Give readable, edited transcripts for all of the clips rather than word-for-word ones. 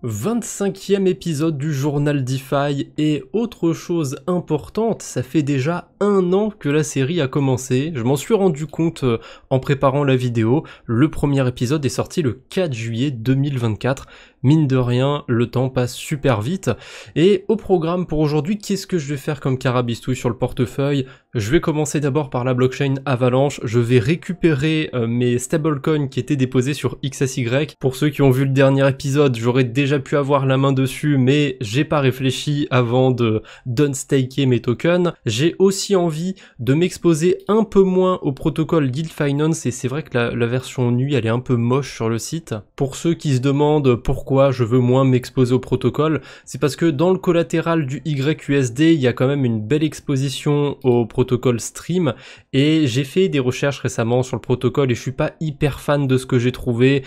25e épisode du journal DeFi et autre chose importante, ça fait déjà 1 an que la série a commencé, je m'en suis rendu compte en préparant la vidéo, le premier épisode est sorti le 4 juillet 2024, mine de rien, le temps passe super vite, et au programme pour aujourd'hui, qu'est-ce que je vais faire comme carabistouille sur le portefeuille? Je vais commencer d'abord par la blockchain Avalanche, je vais récupérer mes stablecoins qui étaient déposés sur XSY, pour ceux qui ont vu le dernier épisode, j'aurais déjà pu avoir la main dessus, mais j'ai pas réfléchi avant de dunstaker mes tokens. J'ai aussi envie de m'exposer un peu moins au protocole Yield Finance, et c'est vrai que la version nuit elle est un peu moche sur le site. Pour ceux qui se demandent pourquoi je veux moins m'exposer au protocole, c'est parce que dans le collatéral du YUSD, il y a quand même une belle exposition au protocole Stream, et j'ai fait des recherches récemment sur le protocole et je suis pas hyper fan de ce que j'ai trouvé.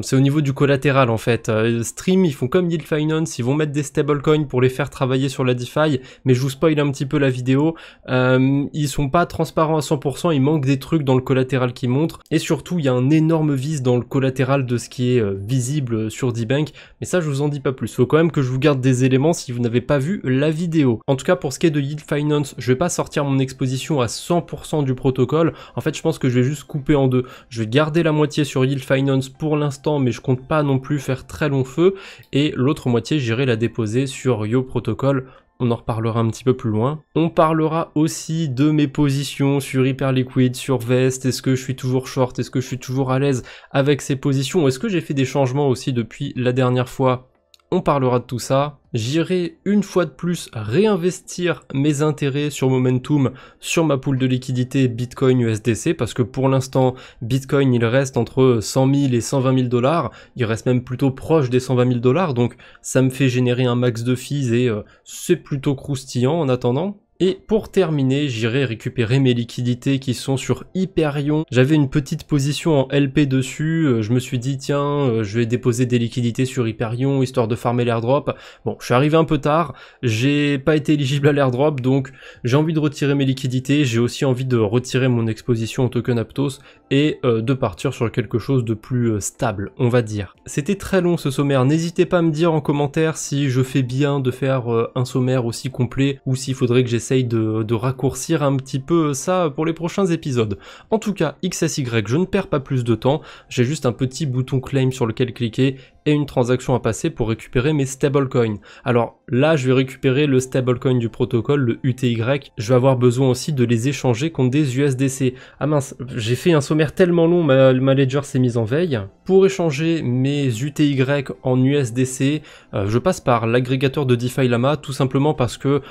C'est au niveau du collatéral en fait. Stream, ils font comme Yield Finance, ils vont mettre des stablecoins pour les faire travailler sur la DeFi, mais je vous spoil un petit peu la vidéo. Ils sont pas transparents à 100%, il manque des trucs dans le collatéral qui montrent, et surtout il y a un énorme vice dans le collatéral de ce qui est visible sur DBank, mais ça je vous en dis pas plus. Faut quand même que je vous garde des éléments si vous n'avez pas vu la vidéo. En tout cas pour ce qui est de Yield Finance, je vais pas sortir mon exposition à 100% du protocole. En fait je pense que je vais juste couper en deux. Je vais garder la moitié sur Yield Finance pour l'instant, mais je compte pas non plus faire très long feu, et l'autre moitié j'irai la déposer sur Yo Protocol. On en reparlera un petit peu plus loin. On parlera aussi de mes positions sur Hyperliquid, sur Vest. Est-ce que je suis toujours short? Est-ce que je suis toujours à l'aise avec ces positions? Est-ce que j'ai fait des changements aussi depuis la dernière fois? On parlera de tout ça. J'irai une fois de plus réinvestir mes intérêts sur Momentum sur ma pool de liquidité Bitcoin USDC, parce que pour l'instant Bitcoin il reste entre 100 000 et 120 000 dollars, il reste même plutôt proche des 120 000 dollars, donc ça me fait générer un max de fees et c'est plutôt croustillant en attendant. Et pour terminer, j'irai récupérer mes liquidités qui sont sur Hyperion. J'avais une petite position en LP dessus, je me suis dit tiens, je vais déposer des liquidités sur Hyperion histoire de farmer l'airdrop. Bon, je suis arrivé un peu tard, j'ai pas été éligible à l'airdrop, donc j'ai envie de retirer mes liquidités, j'ai aussi envie de retirer mon exposition au token Aptos et de partir sur quelque chose de plus stable, on va dire. C'était très long ce sommaire, n'hésitez pas à me dire en commentaire si je fais bien de faire un sommaire aussi complet ou s'il faudrait que j'essaye de raccourcir un petit peu ça pour les prochains épisodes. En tout cas, XSY, je ne perds pas plus de temps, j'ai juste un petit bouton claim sur lequel cliquer et une transaction à passer pour récupérer mes stablecoins. Alors là, je vais récupérer le stablecoin du protocole, le UTY, je vais avoir besoin aussi de les échanger contre des USDC. Ah mince, j'ai fait un sommaire tellement long, ma ledger s'est mise en veille. Pour échanger mes UTY en USDC, je passe par l'agrégateur de DeFi Lama, tout simplement parce que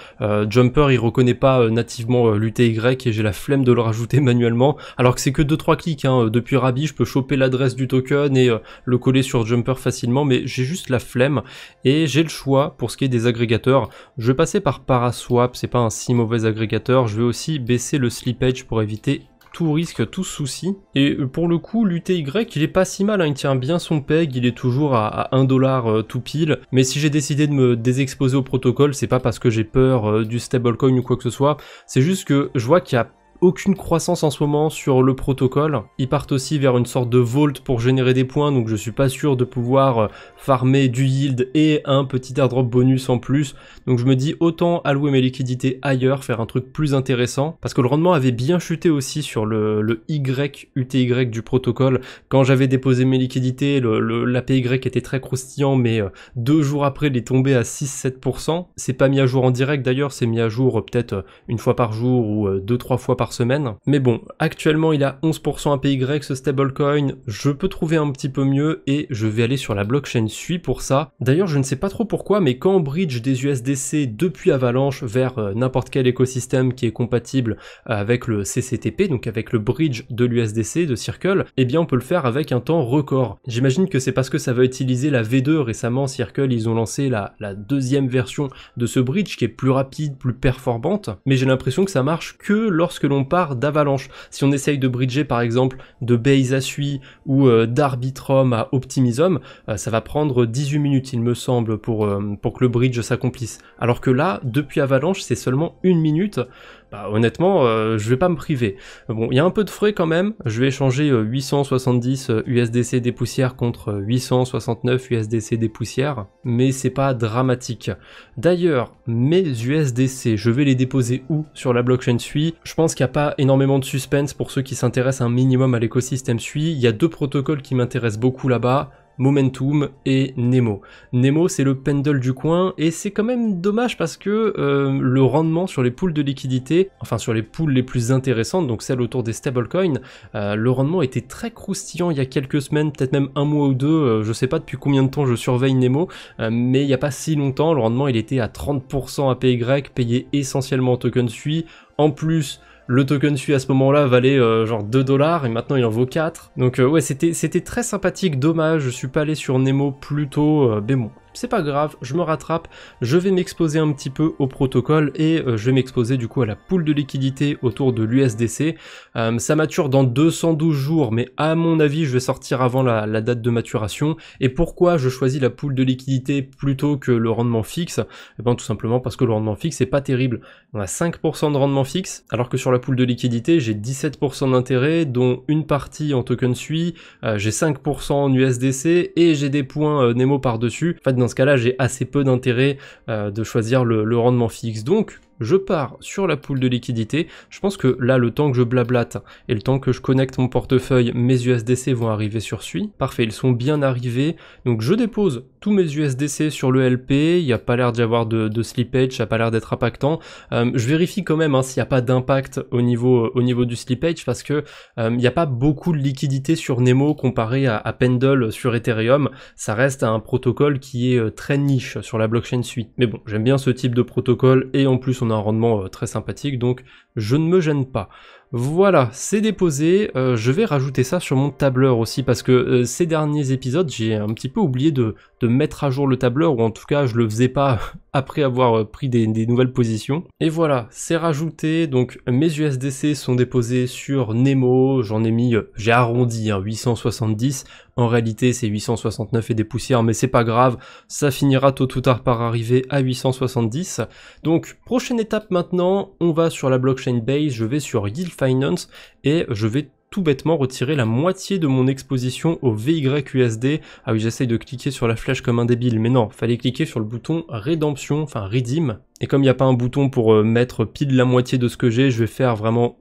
Jumper il reconnaît pas nativement l'UTY et j'ai la flemme de le rajouter manuellement, alors que c'est que 2-3 clics, hein. Depuis Rabi je peux choper l'adresse du token et le coller sur Jumper facilement, mais j'ai juste la flemme et j'ai le choix pour ce qui est des agrégateurs. Je vais passer par Paraswap, c'est pas un si mauvais agrégateur, je vais aussi baisser le slippage pour éviter tout risque, tout souci. Et pour le coup, l'UTY, il est pas si mal, hein, il tient bien son peg, il est toujours à 1 dollar tout pile. Mais si j'ai décidé de me désexposer au protocole, c'est pas parce que j'ai peur du stablecoin ou quoi que ce soit, c'est juste que je vois qu'il y a aucune croissance en ce moment sur le protocole. Ils partent aussi vers une sorte de vault pour générer des points, donc je suis pas sûr de pouvoir farmer du yield et un petit airdrop bonus en plus. Donc je me dis autant allouer mes liquidités ailleurs, faire un truc plus intéressant, parce que le rendement avait bien chuté aussi sur le UTY du protocole. Quand j'avais déposé mes liquidités, l'APY était très croustillant, mais 2 jours après il est tombé à 6-7%. C'est pas mis à jour en direct d'ailleurs, c'est mis à jour peut-être une fois par jour ou 2-3 fois par semaine. Mais bon, actuellement il a 11% APY ce stablecoin, je peux trouver un petit peu mieux et je vais aller sur la blockchain SUI pour ça. D'ailleurs je ne sais pas trop pourquoi, mais quand on bridge des USDC depuis Avalanche vers n'importe quel écosystème qui est compatible avec le CCTP, donc avec le bridge de l'USDC, de Circle, eh bien on peut le faire avec un temps record. J'imagine que c'est parce que ça va utiliser la V2 récemment, Circle ils ont lancé la deuxième version de ce bridge qui est plus rapide, plus performante, mais j'ai l'impression que ça marche que lorsque l'on part d'Avalanche. Si on essaye de bridger par exemple de Base à SUI ou d'Arbitrum à Optimism, ça va prendre 18 minutes il me semble pour que le bridge s'accomplisse. Alors que là, depuis Avalanche, c'est seulement 1 minute. bah honnêtement, je vais pas me priver. Bon, il y a un peu de frais quand même, je vais échanger 870 USDC des poussières contre 869 USDC des poussières, mais c'est pas dramatique. D'ailleurs, mes USDC, je vais les déposer où sur la blockchain SUI? Je pense qu'il n'y a pas énormément de suspense pour ceux qui s'intéressent un minimum à l'écosystème SUI. Il y a deux protocoles qui m'intéressent beaucoup là-bas, Momentum et Nemo. Nemo, c'est le pendle du coin, et c'est quand même dommage parce que le rendement sur les pools de liquidité, enfin sur les pools les plus intéressantes, donc celles autour des stablecoins, le rendement était très croustillant il y a quelques semaines, peut-être même un mois ou deux, je sais pas depuis combien de temps je surveille Nemo, mais il n'y a pas si longtemps, le rendement il était à 30% APY, payé essentiellement en token SUI, en plus le token SUI à ce moment-là valait genre 2 $ et maintenant il en vaut 4. Donc ouais, c'était très sympathique, dommage, je suis pas allé sur Nemo plus tôt, mais bon, c'est pas grave, je me rattrape, je vais m'exposer un petit peu au protocole et je vais m'exposer du coup à la pool de liquidité autour de l'USDC. Ça mature dans 212 jours, mais à mon avis je vais sortir avant la date de maturation. Et pourquoi je choisis la pool de liquidité plutôt que le rendement fixe? Eh ben tout simplement parce que le rendement fixe c'est pas terrible. On a 5% de rendement fixe, alors que sur la pool de liquidité j'ai 17% d'intérêt, dont une partie en token SUI, j'ai 5% en USDC et j'ai des points Nemo par-dessus. En fait, dans ce cas-là, j'ai assez peu d'intérêt de choisir le rendement fixe. Donc, je pars sur la pool de liquidité. Je pense que là, le temps que je blablate et le temps que je connecte mon portefeuille, mes USDC vont arriver sur SUI. Parfait, ils sont bien arrivés. Donc, je dépose tous mes USDC sur le LP. Il n'y a pas l'air d'y avoir de slippage, ça n'a pas l'air d'être impactant. Je vérifie quand même s'il n'y a pas d'impact au niveau du slippage parce que il n'y a pas beaucoup de liquidité sur Nemo comparé à Pendle sur Ethereum. Ça reste un protocole qui est très niche sur la blockchain SUI. Mais bon, j'aime bien ce type de protocole et en plus on a un rendement très sympathique, donc je ne me gêne pas. Voilà, c'est déposé, je vais rajouter ça sur mon tableur aussi parce que ces derniers épisodes j'ai un petit peu oublié de mettre à jour le tableur, ou en tout cas je le faisais pas après avoir pris des nouvelles positions. Et voilà, c'est rajouté, donc mes USDC sont déposés sur Nemo, j'en ai mis, j'ai arrondi 870, en réalité c'est 869 et des poussières, mais c'est pas grave, ça finira tôt ou tard par arriver à 870. Donc prochaine étape maintenant, on va sur la blockchain base, je vais sur Yield Finance et je vais tout bêtement retirer la moitié de mon exposition au VYUSD. Ah oui, j'essaye de cliquer sur la flèche comme un débile, mais non, fallait cliquer sur le bouton rédemption, enfin redeem. Et comme il n'y a pas un bouton pour mettre pile la moitié de ce que j'ai, je vais faire vraiment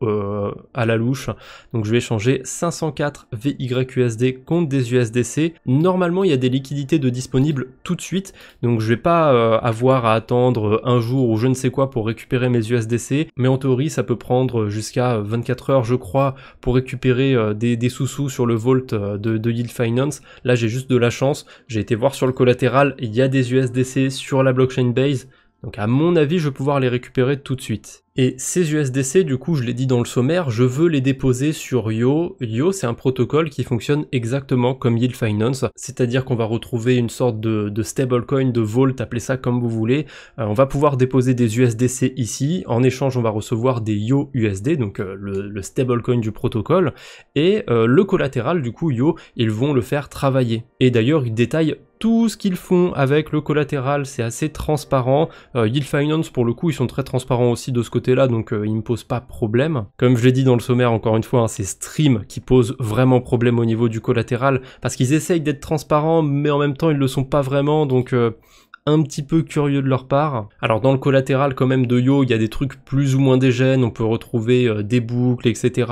à la louche. Donc je vais changer 504 VYUSD contre des USDC. Normalement, il y a des liquidités de disponibles tout de suite, donc je vais pas avoir à attendre un jour ou je ne sais quoi pour récupérer mes USDC, mais en théorie, ça peut prendre jusqu'à 24 heures, je crois, pour récupérer des sous-sous sur le vault de Yield Finance. Là, j'ai juste de la chance. J'ai été voir sur le collatéral, il y a des USDC sur la blockchain base. Donc à mon avis, je vais pouvoir les récupérer tout de suite. Et ces USDC, du coup, je l'ai dit dans le sommaire, je veux les déposer sur Yo. Yo, c'est un protocole qui fonctionne exactement comme Yield Finance, c'est-à-dire qu'on va retrouver une sorte de stablecoin, de vault, appelez ça comme vous voulez. On va pouvoir déposer des USDC ici. En échange, on va recevoir des Yo USD, donc le stablecoin du protocole. Et le collatéral, du coup, Yo, ils vont le faire travailler. Et d'ailleurs, ils détaillent tout ce qu'ils font avec le collatéral, c'est assez transparent. Yield Finance, pour le coup, ils sont très transparents aussi de ce côté-là, donc ils me posent pas problème. Comme je l'ai dit dans le sommaire, encore une fois, c'est Stream qui pose vraiment problème au niveau du collatéral, parce qu'ils essayent d'être transparents, mais en même temps, ils le sont pas vraiment, donc un petit peu curieux de leur part. Alors dans le collatéral quand même de Yo, il y a des trucs plus ou moins dégènes, on peut retrouver des boucles, etc.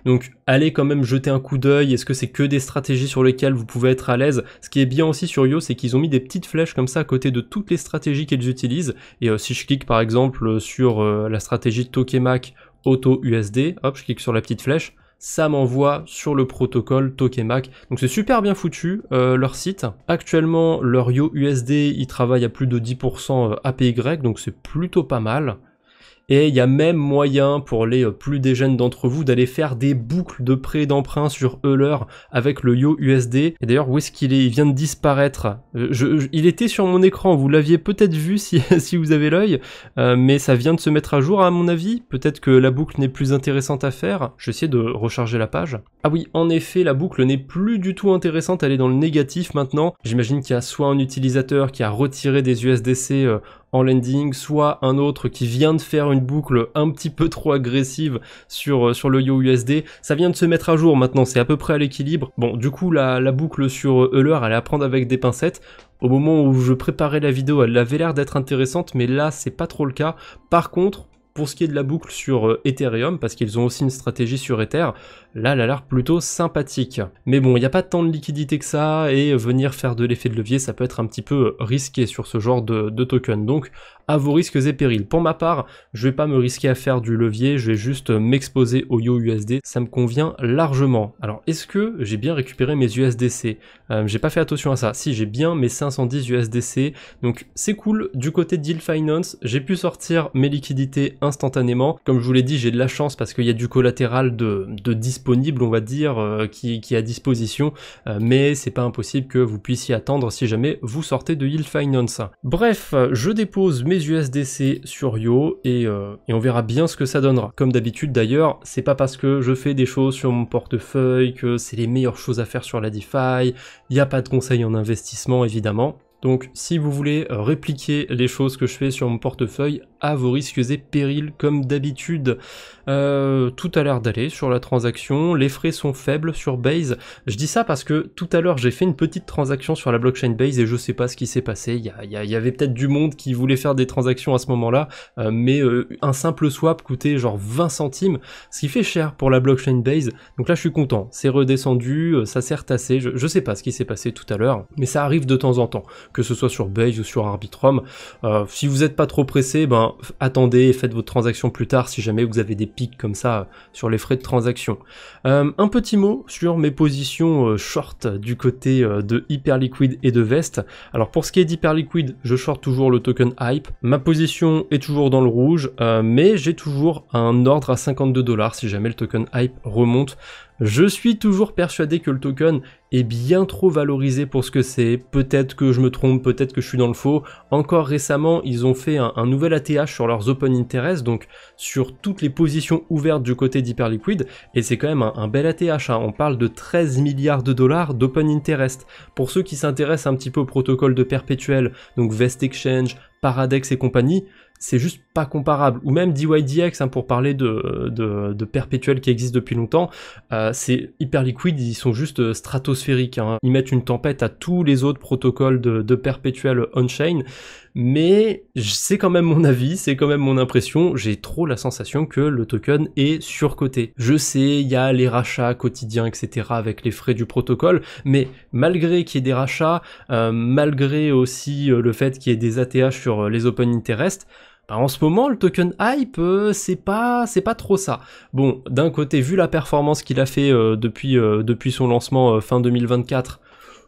Donc allez quand même jeter un coup d'œil, est-ce que c'est que des stratégies sur lesquelles vous pouvez être à l'aise? Ce qui est bien aussi sur Yo, c'est qu'ils ont mis des petites flèches comme ça à côté de toutes les stratégies qu'ils utilisent, et si je clique par exemple sur la stratégie Tokemak Auto USD, hop, je clique sur la petite flèche, ça m'envoie sur le protocole Tokemak. Donc c'est super bien foutu, leur site. Actuellement, leur Yo USD, ils travaillent à plus de 10% APY, donc c'est plutôt pas mal. Et il y a même moyen pour les plus dégènes d'entre vous d'aller faire des boucles de prêt d'emprunt sur Euler avec le Yo USD. Et d'ailleurs, où est-ce qu'il est? Il vient de disparaître. Il était sur mon écran, vous l'aviez peut-être vu si, si vous avez l'œil, mais ça vient de se mettre à jour à mon avis. Peut-être que la boucle n'est plus intéressante à faire. Je vais essayer de recharger la page. Ah oui, en effet, la boucle n'est plus du tout intéressante, elle est dans le négatif maintenant. J'imagine qu'il y a soit un utilisateur qui a retiré des USDC en lending, soit un autre qui vient de faire une boucle un petit peu trop agressive sur le YoUSD. Ça vient de se mettre à jour maintenant, c'est à peu près à l'équilibre. Bon, du coup, la boucle sur Euler, elle est à prendre avec des pincettes. Au moment où je préparais la vidéo, elle avait l'air d'être intéressante, mais là, c'est pas trop le cas. Par contre, pour ce qui est de la boucle sur Ethereum, parce qu'ils ont aussi une stratégie sur Ether, là, elle a l'air plutôt sympathique. Mais bon, il n'y a pas tant de liquidité que ça, et venir faire de l'effet de levier, ça peut être un petit peu risqué sur ce genre de token. Donc, à vos risques et périls. Pour ma part, je vais pas me risquer à faire du levier, je vais juste m'exposer au YoUSD, ça me convient largement. Alors, est-ce que j'ai bien récupéré mes USDC? J'ai pas fait attention à ça. Si, j'ai bien mes 510 USDC, donc c'est cool. Du côté de Deal Finance, j'ai pu sortir mes liquidités instantanément. Comme je vous l'ai dit, j'ai de la chance parce qu'il y a du collatéral de disponible, on va dire, qui est à disposition, mais c'est pas impossible que vous puissiez attendre si jamais vous sortez de Deal Finance. Bref, je dépose mes USDC sur Yo et on verra bien ce que ça donnera. Comme d'habitude d'ailleurs, c'est pas parce que je fais des choses sur mon portefeuille que c'est les meilleures choses à faire sur la DeFi, il n'y a pas de conseils en investissement évidemment. Donc si vous voulez répliquer les choses que je fais sur mon portefeuille, à vos risques et périls comme d'habitude. Tout a l'air d'aller sur la transaction, les frais sont faibles sur Base. Je dis ça parce que tout à l'heure j'ai fait une petite transaction sur la blockchain Base et je sais pas ce qui s'est passé. Il y avait peut-être du monde qui voulait faire des transactions à ce moment-là, mais un simple swap coûtait genre 20 centimes, ce qui fait cher pour la blockchain Base. Donc là je suis content, c'est redescendu, ça s'est retassé. Je sais pas ce qui s'est passé tout à l'heure, mais ça arrive de temps en temps, que ce soit sur Base ou sur Arbitrum. Si vous n'êtes pas trop pressé, ben attendez et faites votre transaction plus tard si jamais vous avez des pics comme ça sur les frais de transaction. Un petit mot sur mes positions short du côté de Hyperliquid et de Vest. Alors pour ce qui est d'Hyperliquid, je short toujours le token Hype. Ma position est toujours dans le rouge, mais j'ai toujours un ordre à 52 $ si jamais le token Hype remonte. Je suis toujours persuadé que le token est bien trop valorisé pour ce que c'est. Peut-être que je me trompe, peut-être que je suis dans le faux. Encore récemment, ils ont fait un nouvel ATH sur leurs Open Interest, donc sur toutes les positions ouvertes du côté d'Hyperliquid, et c'est quand même un bel ATH, hein. On parle de 13 milliards de dollars d'Open Interest. Pour ceux qui s'intéressent un petit peu au protocole de perpétuel, donc Vest Exchange, Paradex et compagnie, c'est juste pas comparable. Ou même DYDX, hein, pour parler de perpétuel qui existe depuis longtemps, c'est Hyperliquid, ils sont juste stratosphériques, hein. Ils mettent une tempête à tous les autres protocoles de perpétuel on-chain, mais c'est quand même mon avis, c'est quand même mon impression, j'ai trop la sensation que le token est surcoté. Je sais, il y a les rachats quotidiens, etc. avec les frais du protocole, mais malgré qu'il y ait des rachats, malgré aussi le fait qu'il y ait des ATH sur les Open Interest, en ce moment, le token Hype, c'est pas trop ça. Bon, d'un côté, vu la performance qu'il a fait depuis son lancement fin 2024,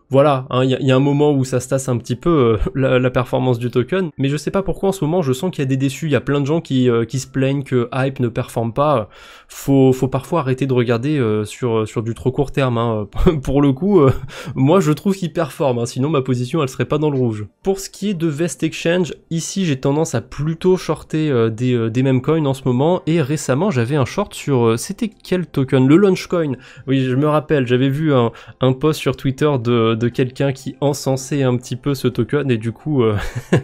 voilà, hein, y a un moment où ça se tasse un petit peu la performance du token, mais je sais pas pourquoi en ce moment je sens qu'il y a des déçus, il y a plein de gens qui se plaignent que Hype ne performe pas. Faut parfois arrêter de regarder sur du trop court terme, hein. Pour le coup, moi je trouve qu'il performe, hein, sinon ma position elle serait pas dans le rouge. Pour ce qui est de Vest Exchange, ici j'ai tendance à plutôt shorter des meme coins en ce moment, et récemment j'avais un short sur, c'était quel token? Le Launchcoin. Oui, je me rappelle, j'avais vu un post sur Twitter de quelqu'un qui encensait un petit peu ce token, et du coup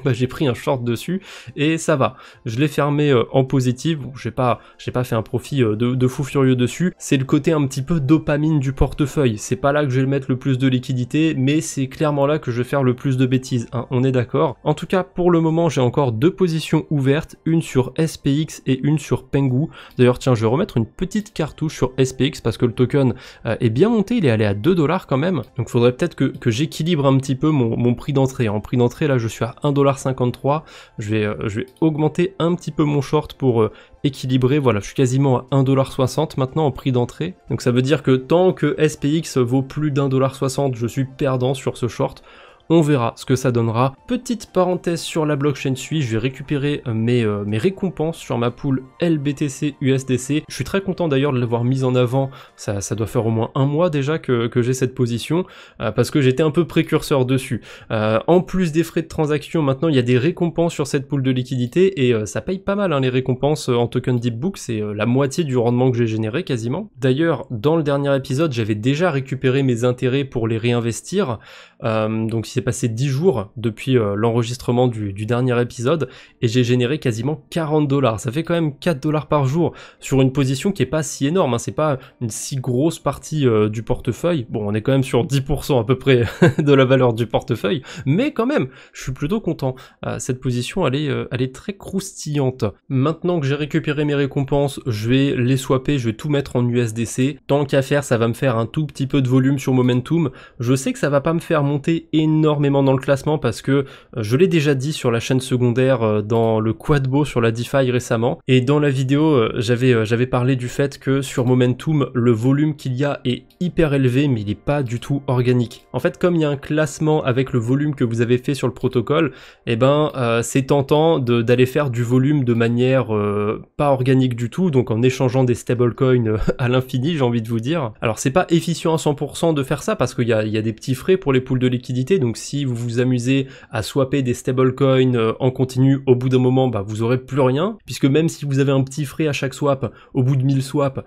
bah, j'ai pris un short dessus et ça va. Je l'ai fermé en positif. Bon, j'ai pas fait un profit de fou furieux dessus. C'est le côté un petit peu dopamine du portefeuille. C'est pas là que je vais le mettre le plus de liquidité, mais c'est clairement là que je vais faire le plus de bêtises, hein, on est d'accord. En tout cas, pour le moment, j'ai encore deux positions ouvertes, une sur SPX et une sur Pengu. D'ailleurs, tiens, je vais remettre une petite cartouche sur SPX parce que le token est bien monté, il est allé à 2 $ quand même. Donc faudrait peut-être que j'équilibre un petit peu mon prix d'entrée. En prix d'entrée, là, je suis à 1,53 $. Je vais augmenter un petit peu mon short pour équilibrer. Voilà, je suis quasiment à 1,60 $ maintenant en prix d'entrée. Donc ça veut dire que tant que SPX vaut plus d'1,60 $, je suis perdant sur ce short. On verra ce que ça donnera. Petite parenthèse sur la blockchain Sui, je vais récupérer mes récompenses sur ma pool LBTC USDC. Je suis très content d'ailleurs de l'avoir mise en avant, ça doit faire au moins un mois déjà que j'ai cette position, parce que j'étais un peu précurseur dessus. En plus des frais de transaction, maintenant il y a des récompenses sur cette pool de liquidité, et ça paye pas mal, hein, les récompenses en token Deepbook, c'est la moitié du rendement que j'ai généré quasiment. D'ailleurs, dans le dernier épisode, j'avais déjà récupéré mes intérêts pour les réinvestir, donc s'est passé 10 jours depuis l'enregistrement du dernier épisode et j'ai généré quasiment 40 $. Ça fait quand même 4 $ par jour sur une position qui est pas si énorme, hein. C'est pas une si grosse partie du portefeuille. Bon, on est quand même sur 10% à peu près de la valeur du portefeuille, mais quand même, je suis plutôt content. Cette position, elle est très croustillante. Maintenant que j'ai récupéré mes récompenses, je vais les swapper, je vais tout mettre en USDC. Tant qu'à faire, ça va me faire un tout petit peu de volume sur Momentum. Je sais que ça va pas me faire monter énormément dans le classement parce que je l'ai déjà dit sur la chaîne secondaire dans le Quadbo sur la DeFi récemment. Et dans la vidéo, j'avais parlé du fait que sur Momentum, le volume qu'il y a est hyper élevé, mais il n'est pas du tout organique. En fait, comme il y a un classement avec le volume que vous avez fait sur le protocole, eh ben, c'est tentant d'aller faire du volume de manière pas organique du tout, donc en échangeant des stablecoins à l'infini, j'ai envie de vous dire. Alors c'est pas efficient à 100% de faire ça parce qu'il y a des petits frais pour les pools de liquidité, donc si vous vous amusez à swapper des stablecoins en continu, au bout d'un moment, bah, vous aurez plus rien, puisque même si vous avez un petit frais à chaque swap, au bout de 1000 swaps,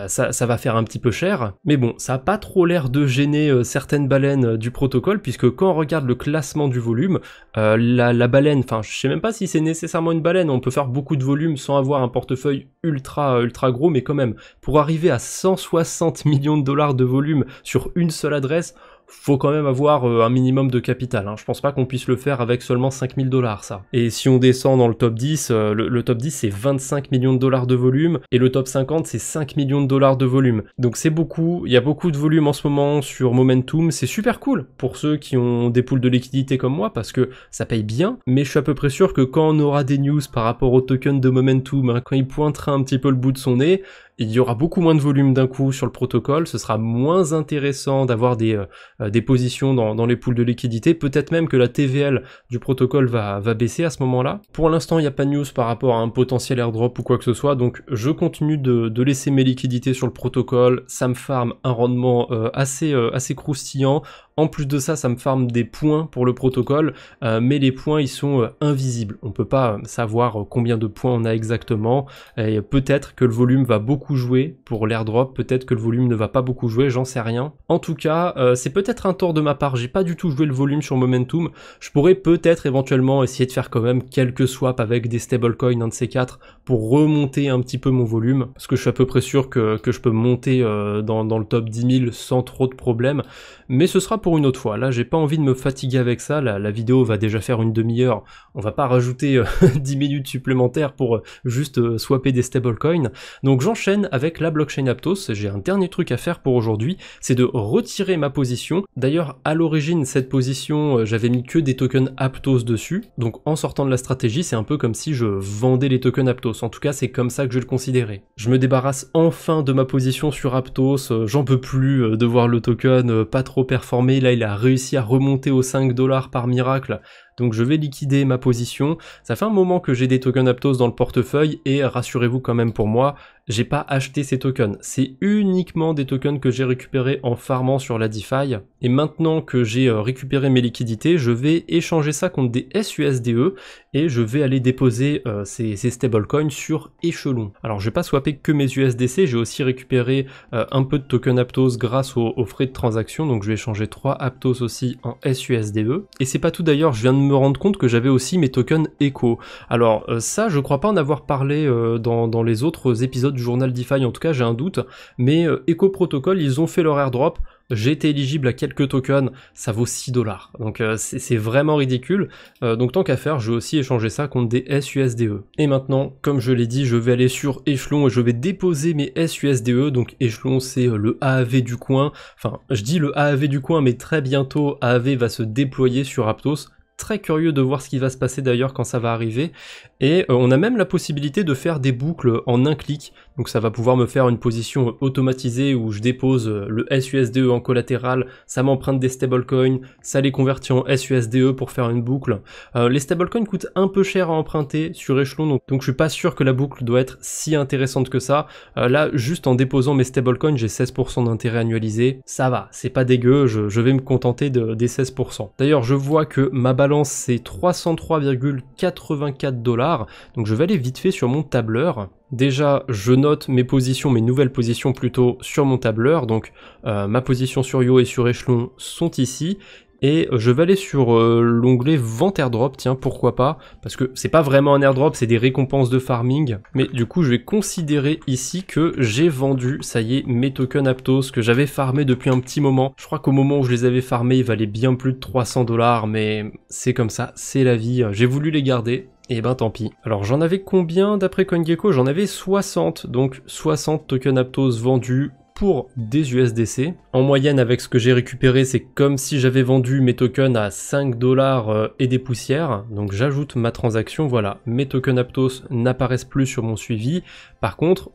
ça va faire un petit peu cher. Mais bon, ça a pas trop l'air de gêner certaines baleines du protocole, puisque quand on regarde le classement du volume, la baleine, enfin je sais même pas si c'est nécessairement une baleine, on peut faire beaucoup de volume sans avoir un portefeuille ultra gros, mais quand même, pour arriver à 160 millions de dollars de volume sur une seule adresse, faut quand même avoir un minimum de capital, hein. Je pense pas qu'on puisse le faire avec seulement 5000 $, ça. Et si on descend dans le top 10, le top 10 c'est 25 millions de dollars de volume, et le top 50 c'est 5 millions de dollars de volume. Donc c'est beaucoup, il y a beaucoup de volume en ce moment sur Momentum, c'est super cool pour ceux qui ont des pools de liquidité comme moi, parce que ça paye bien, mais je suis à peu près sûr que quand on aura des news par rapport au token de Momentum, hein, quand il pointera un petit peu le bout de son nez, il y aura beaucoup moins de volume d'un coup sur le protocole, ce sera moins intéressant d'avoir des positions dans les pools de liquidité, peut-être même que la TVL du protocole va baisser à ce moment-là. Pour l'instant, il n'y a pas de news par rapport à un potentiel airdrop ou quoi que ce soit, donc je continue de laisser mes liquidités sur le protocole, ça me farm un rendement assez croustillant. En plus de ça, ça me farme des points pour le protocole, mais les points ils sont invisibles. On peut pas savoir combien de points on a exactement, et peut-être que le volume va beaucoup jouer pour l'airdrop, peut-être que le volume ne va pas beaucoup jouer, j'en sais rien. En tout cas, c'est peut-être un tort de ma part, j'ai pas du tout joué le volume sur Momentum, je pourrais peut-être éventuellement essayer de faire quand même quelques swaps avec des stablecoins, un de ces quatre, pour remonter un petit peu mon volume, parce que je suis à peu près sûr que je peux monter dans le top 10 000 sans trop de problèmes, mais ce sera pour une autre fois. Là, j'ai pas envie de me fatiguer avec ça, la vidéo va déjà faire une demi-heure, on va pas rajouter 10 minutes supplémentaires pour juste swapper des stablecoins. Donc j'enchaîne avec la blockchain Aptos, j'ai un dernier truc à faire pour aujourd'hui, c'est de retirer ma position. D'ailleurs, à l'origine, cette position, j'avais mis que des tokens Aptos dessus, donc en sortant de la stratégie, c'est un peu comme si je vendais les tokens Aptos, en tout cas c'est comme ça que je le considérais. Je me débarrasse enfin de ma position sur Aptos, j'en peux plus de voir le token pas trop performer, là il a réussi à remonter aux 5 $ par miracle, donc je vais liquider ma position. Ça fait un moment que j'ai des tokens Aptos dans le portefeuille et rassurez-vous quand même pour moi, j'ai pas acheté ces tokens, c'est uniquement des tokens que j'ai récupérés en farmant sur la DeFi, et maintenant que j'ai récupéré mes liquidités, je vais échanger ça contre des SUSDE et je vais aller déposer ces stablecoins sur Echelon. Alors je vais pas swapper que mes USDC, j'ai aussi récupéré un peu de tokens Aptos grâce aux frais de transaction, donc je vais échanger 3 Aptos aussi en SUSDE. Et c'est pas tout d'ailleurs, je viens de me rendre compte que j'avais aussi mes tokens Echo. Alors ça, je crois pas en avoir parlé dans les autres épisodes du journal DeFi, en tout cas j'ai un doute, mais Echo Protocol, ils ont fait leur airdrop, j'ai été éligible à quelques tokens, ça vaut 6 $, donc c'est vraiment ridicule, donc tant qu'à faire, je vais aussi échanger ça contre des SUSDE. Et maintenant, comme je l'ai dit, je vais aller sur Echelon et je vais déposer mes SUSDE, donc Echelon c'est le AAV du coin, enfin je dis le AAV du coin, mais très bientôt AAV va se déployer sur Aptos. Très curieux de voir ce qui va se passer d'ailleurs quand ça va arriver, et on a même la possibilité de faire des boucles en un clic, donc ça va pouvoir me faire une position automatisée où je dépose le SUSDE en collatéral, ça m'emprunte des stablecoins, ça les convertit en SUSDE pour faire une boucle. Les stablecoins coûtent un peu cher à emprunter sur Echelon, donc je suis pas sûr que la boucle doit être si intéressante que ça. Là, juste en déposant mes stablecoins, j'ai 16% d'intérêt annualisé, ça va, c'est pas dégueu, je vais me contenter des 16%. D'ailleurs, je vois que ma balance c'est 303,84 $, donc je vais aller vite fait sur mon tableur. Déjà, je note mes positions, mes nouvelles positions plutôt sur mon tableur, donc ma position sur Yo et sur Echelon sont ici, et je vais aller sur l'onglet vente airdrop, tiens pourquoi pas, parce que c'est pas vraiment un airdrop, c'est des récompenses de farming, mais du coup je vais considérer ici que j'ai vendu, ça y est, mes tokens Aptos que j'avais farmé depuis un petit moment. Je crois qu'au moment où je les avais farmés, ils valaient bien plus de 300 $, mais c'est comme ça, c'est la vie, j'ai voulu les garder. Et ben tant pis. Alors j'en avais combien d'après CoinGecko? J'en avais 60, donc 60 tokens Aptos vendus pour des USDC. En moyenne, avec ce que j'ai récupéré, c'est comme si j'avais vendu mes tokens à 5 $ et des poussières. Donc j'ajoute ma transaction, voilà. Mes tokens Aptos n'apparaissent plus sur mon suivi. Par contre,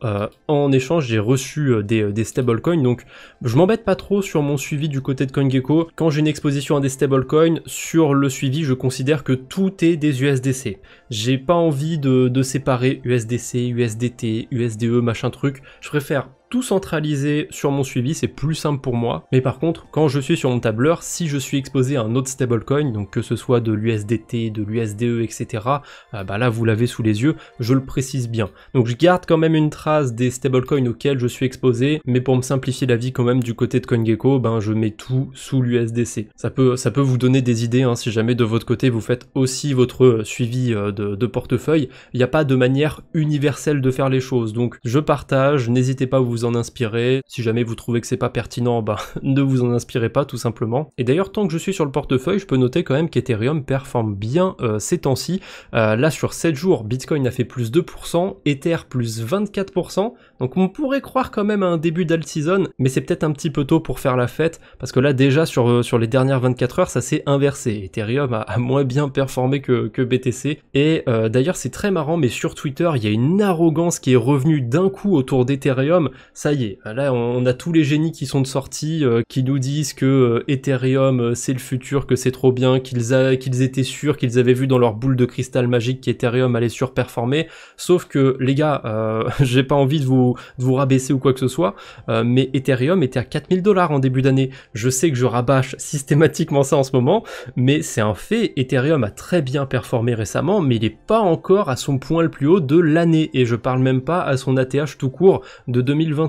en échange, j'ai reçu des stablecoins. Donc je m'embête pas trop sur mon suivi du côté de CoinGecko. Quand j'ai une exposition à des stablecoins, sur le suivi, je considère que tout est des USDC. J'ai pas envie de séparer USDC, USDT, USDE, machin truc. Je préfère tout centralisé sur mon suivi, c'est plus simple pour moi. Mais par contre, quand je suis sur mon tableur, si je suis exposé à un autre stablecoin, donc que ce soit de l'USDT, de l'USDE, etc., bah là vous l'avez sous les yeux, je le précise bien. Donc je garde quand même une trace des stablecoins auxquels je suis exposé, mais pour me simplifier la vie quand même du côté de CoinGecko, ben je mets tout sous l'USDC. Ça peut vous donner des idées, hein, si jamais de votre côté vous faites aussi votre suivi de portefeuille. Il n'y a pas de manière universelle de faire les choses, donc je partage, n'hésitez pas à vous en inspirer. Si jamais vous trouvez que c'est pas pertinent, bah ne vous en inspirez pas tout simplement. Et d'ailleurs, tant que je suis sur le portefeuille, je peux noter quand même qu'Ethereum performe bien ces temps-ci. Là sur 7 jours, Bitcoin a fait plus 2%, Ether plus 24%, donc on pourrait croire quand même à un début d'alt-season, mais c'est peut-être un petit peu tôt pour faire la fête, parce que là déjà sur les dernières 24 heures, ça s'est inversé. Ethereum a moins bien performé que BTC, et d'ailleurs c'est très marrant, mais sur Twitter, il y a une arrogance qui est revenue d'un coup autour d'Ethereum. Ça y est, là on a tous les génies qui sont de sortie, qui nous disent que Ethereum c'est le futur, que c'est trop bien, qu'ils étaient sûrs, qu'ils avaient vu dans leur boule de cristal magique qu'Ethereum allait surperformer, sauf que les gars, j'ai pas envie de vous rabaisser ou quoi que ce soit, mais Ethereum était à 4000 $ en début d'année. Je sais que je rabâche systématiquement ça en ce moment, mais c'est un fait, Ethereum a très bien performé récemment, mais il est pas encore à son point le plus haut de l'année, et je parle même pas à son ATH tout court de 2021.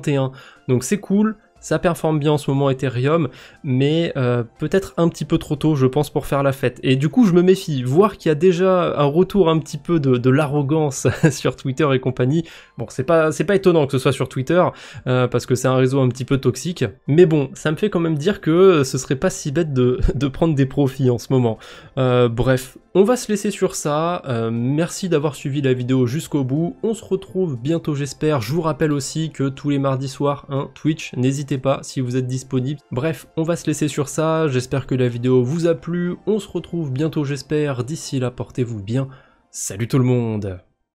Donc c'est cool, ça performe bien en ce moment Ethereum, mais peut-être un petit peu trop tôt je pense pour faire la fête. Et du coup je me méfie, voir qu'il y a déjà un retour un petit peu de l'arrogance sur Twitter et compagnie. Bon c'est pas étonnant que ce soit sur Twitter, parce que c'est un réseau un petit peu toxique, mais bon ça me fait quand même dire que ce serait pas si bête de prendre des profits en ce moment. Bref, on va se laisser sur ça, merci d'avoir suivi la vidéo jusqu'au bout, on se retrouve bientôt j'espère. Je vous rappelle aussi que tous les mardis soirs, hein, Twitch, n'hésitez pas si vous êtes disponible. Bref, on va se laisser sur ça, j'espère que la vidéo vous a plu, on se retrouve bientôt j'espère, d'ici là portez-vous bien, salut tout le monde.